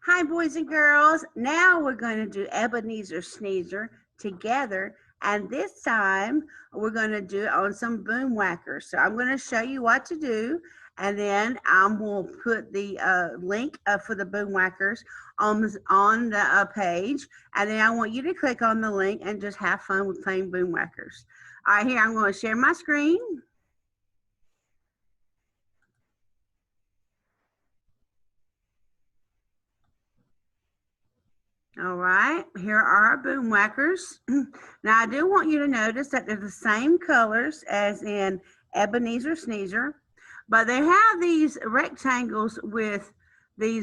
Hi, boys and girls. Now we're going to do Ebeneezer Sneezer together. And this time we're going to do it on some Boomwhackers. So I'm going to show you what to do. And then I will put the link for the Boomwhackers on the page. And then I want you to click on the link and just have fun with playing Boomwhackers. All right, here I'm going to share my screen. All right, here are our Boomwhackers. Now, I do want you to notice that they're the same colors as in Ebeneezer Sneezer, but they have these rectangles with they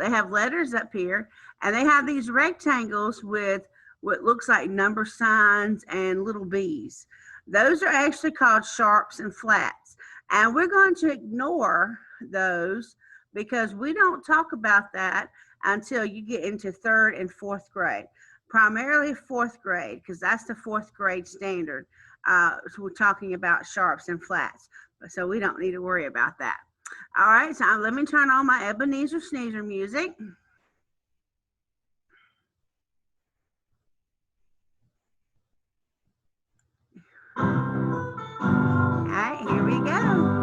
have letters up here, and they have these rectangles with what looks like number signs and little bees. Those are actually called sharps and flats, and we're going to ignore those because we don't talk about that until you get into third and fourth grade. Primarily fourth grade, because that's the fourth grade standard. So we're talking about sharps and flats. So we don't need to worry about that. All right, so let me turn on my Ebeneezer Sneezer music. All right, here we go.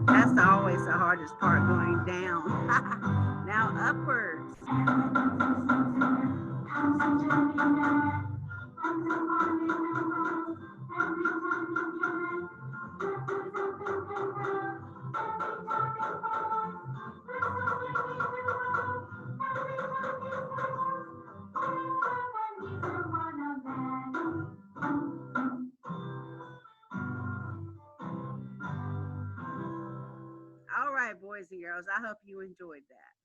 That's always the hardest part, going down. Now upwards. All right, boys and girls, I hope you enjoyed that.